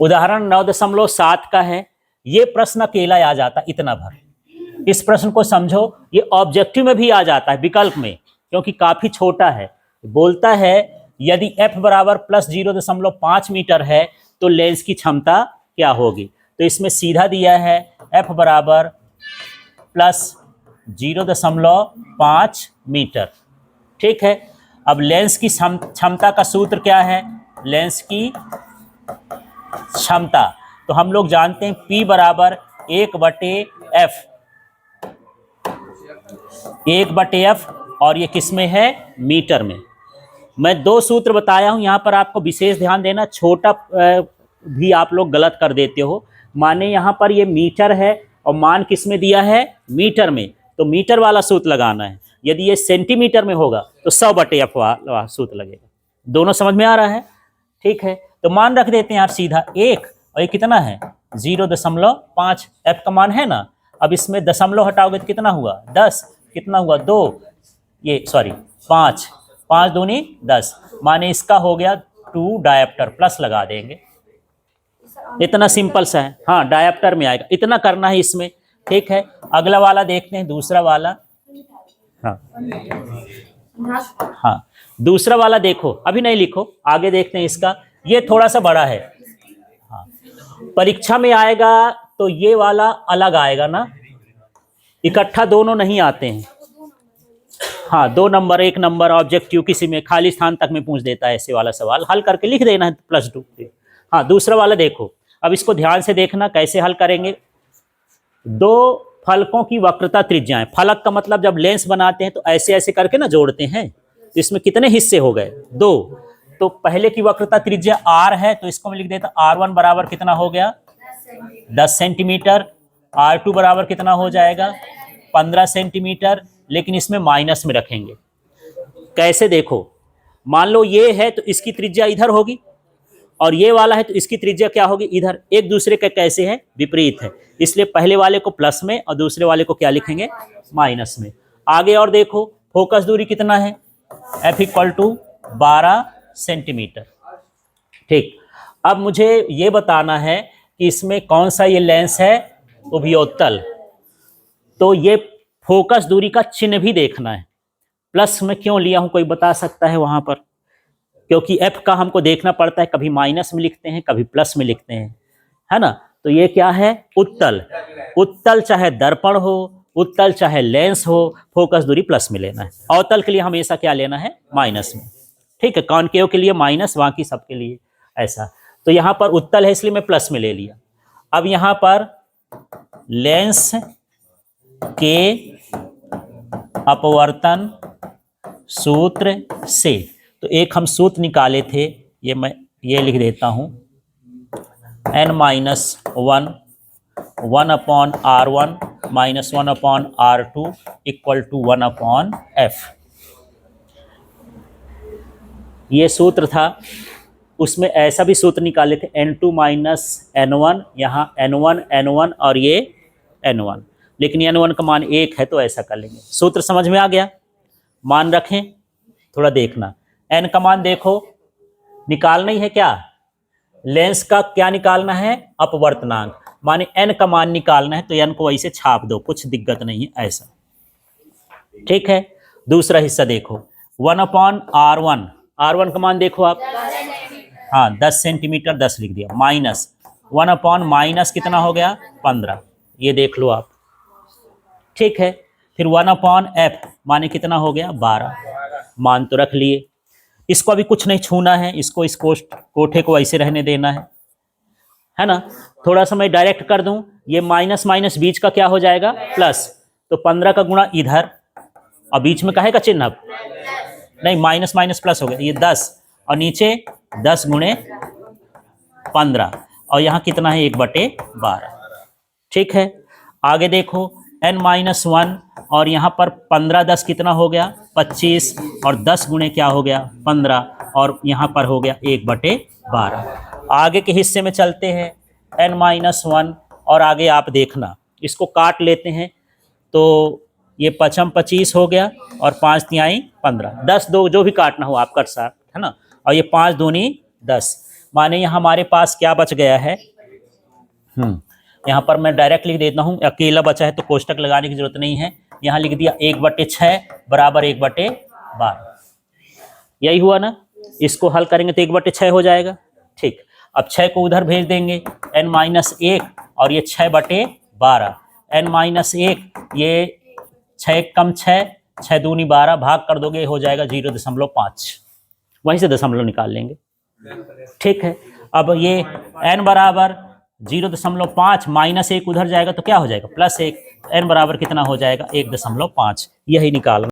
उदाहरण 9.7 का है। ये प्रश्न अकेला आ जाता इतना भर। इस प्रश्न को समझो, ये ऑब्जेक्टिव में भी आ जाता है विकल्प में, क्योंकि काफी छोटा है। बोलता है यदि f बराबर प्लस 0.5 मीटर है तो लेंस की क्षमता क्या होगी। तो इसमें सीधा दिया है f बराबर प्लस 0.5 मीटर। ठीक है, अब लेंस की क्षमता का सूत्र क्या है? लेंस की क्षमता तो हम लोग जानते हैं P बराबर 1/f, 1/f, और ये किस में है? मीटर में। मैं दो सूत्र बताया हूं, यहां पर आपको विशेष ध्यान देना, छोटा भी आप लोग गलत कर देते हो। माने यहां पर ये मीटर है और मान किस में दिया है? मीटर में, तो मीटर वाला सूत्र लगाना है। यदि ये सेंटीमीटर में होगा तो 100/f वाला सूत्र लगेगा। दोनों समझ में आ रहा है? ठीक है, तो मान रख देते हैं यार सीधा 1, और ये कितना है? 0.5। f का मान है ना। अब इसमें दशमलव हटाओगे तो कितना हुआ? 10। कितना हुआ? 2, ये सॉरी 5, 5 दूनी 10, माने इसका हो गया 2 डायप्टर, प्लस लगा देंगे। इतना सिंपल सा है। हाँ, डायप्टर में आएगा, इतना करना है इसमें। ठीक है, अगला वाला देखते हैं, दूसरा वाला। हाँ, दूसरा वाला देखो, अभी नहीं लिखो, आगे देखते हैं इसका। ये थोड़ा सा बड़ा है। हाँ, परीक्षा में आएगा तो ये वाला अलग आएगा ना, इकट्ठा दोनों नहीं आते हैं। हाँ, 2 नंबर 1 नंबर ऑब्जेक्टिव किसी में खाली स्थान तक में पूछ देता है। ऐसे वाला सवाल हल करके लिख देना है +2। हाँ, दूसरा वाला देखो, अब इसको ध्यान से देखना कैसे हल करेंगे। 2 फलकों की वक्रता त्रिज्याएं। फलक का मतलब जब लेंस बनाते हैं तो ऐसे ऐसे करके ना जोड़ते हैं, तो इसमें कितने हिस्से हो गए? 2। तो पहले की वक्रता त्रिज्या r है, तो इसको मैं लिख देता r1 बराबर कितना हो गया? 10 सेंटीमीटर। r2 बराबर कितना हो जाएगा? 15 सेंटीमीटर। लेकिन इसमें माइनस में रखेंगे। कैसे देखो, मान लो ये है तो इसकी त्रिज्या इधर होगी, और ये वाला है तो इसकी त्रिज्या क्या होगी? इधर। एक दूसरे का कैसे है? विपरीत है। इसलिए पहले वाले को प्लस में और दूसरे वाले को क्या लिखेंगे? माइनस में। आगे और देखो, फोकस दूरी कितना है? f = 12 centimetre. ठीक, अब मुझे ये बताना है कि इसमें कौन सा ये लेंस है? उभयोत्तल। तो ये फोकस दूरी का चिन्ह भी देखना है। प्लस में क्यों लिया हूं, कोई बता सकता है वहां पर? क्योंकि f का हमको देखना पड़ता है, कभी माइनस में लिखते हैं कभी प्लस में लिखते हैं, है ना। तो ये क्या है? उत्तल। उत्तल चाहे दर्पण हो, उत्तल चाहे लेंस हो, फोकस दूरी प्लस में लेना है। अवतल के लिए हमेशा क्या लेना है? माइनस में। ठीक है, कॉनकेव के लिए माइनस, बाकी सबके लिए ऐसा। तो यहाँ पर उत्तल है इसलिए मैं प्लस में ले लिया। अब यहाँ पर लेंस के अपवर्तन सूत्र से, तो एक हम सूत्र निकाले थे, ये मैं ये लिख देता हूं, n-1 1/r1 - 1/r2 = 1/f। ये सूत्र था। उसमें ऐसा भी सूत्र निकाले थे n2 - n1, यहाँ n1 और ये n1, लेकिन n1 का मान 1 है तो ऐसा कर लेंगे। सूत्र समझ में आ गया? मान रखें, थोड़ा देखना। n का मान देखो, निकालना ही है क्या? लेंस का क्या निकालना है? अपवर्तनांक। माने n का मान निकालना है तो n को वैसे छाप दो, कुछ दिक्कत नहीं है ऐसा। ठीक है, दूसरा हिस्सा देखो, 1/r1। r1 का मान देखो आप, हाँ 10 सेंटीमीटर, 10 लिख दिया, माइनस 1/ माइनस कितना हो गया? 15। ये देख लो आप। ठीक है, फिर 1/f माने कितना हो गया? 12। मान तो रख लिए। इसको अभी कुछ नहीं छूना है, इसको इस कोठे को ऐसे रहने देना है ना। थोड़ा सा मैं डायरेक्ट कर दूं, ये माइनस माइनस बीच का क्या हो जाएगा? प्लस। तो 15 का गुणा इधर, और बीच में काहे का चिन्ह? अब नहीं, माइनस माइनस प्लस हो गया, ये 10, और नीचे 10 गुणे 15, और यहाँ कितना है? 1/12। ठीक है, आगे देखो, n-1, और यहाँ पर 15 10 कितना हो गया? 25, और 10 गुणे क्या हो गया? 15, और यहाँ पर हो गया 1/12। आगे के हिस्से में चलते हैं, n-1, और आगे आप देखना, इसको काट लेते हैं तो ये 5 25 हो गया, और 5 तिहाई 15, 10 दो जो भी काटना हो आप कर सकते, है ना। और ये 5 दूनी 10, माने यहाँ हमारे पास क्या बच गया है, यहाँ पर मैं डायरेक्ट लिख देता हूँ, अकेला बचा है तो कोष्टक लगाने की जरूरत नहीं है। यहाँ लिख दिया 1/6 बराबर 1/12। यही हुआ ना, इसको हल करेंगे तो 1/6 हो जाएगा। ठीक, अब 6 को उधर भेज देंगे, n-1 और ये 6/12, n-1 ये 6 कम 6, 6 दूनी 12, भाग कर दोगे हो जाएगा 0.5, वहीं से दशमलव निकाल लेंगे। ठीक है, अब ये n बराबर 0.5 -1 उधर जाएगा तो क्या हो जाएगा +1, n बराबर कितना हो जाएगा 1.5, यही निकालना।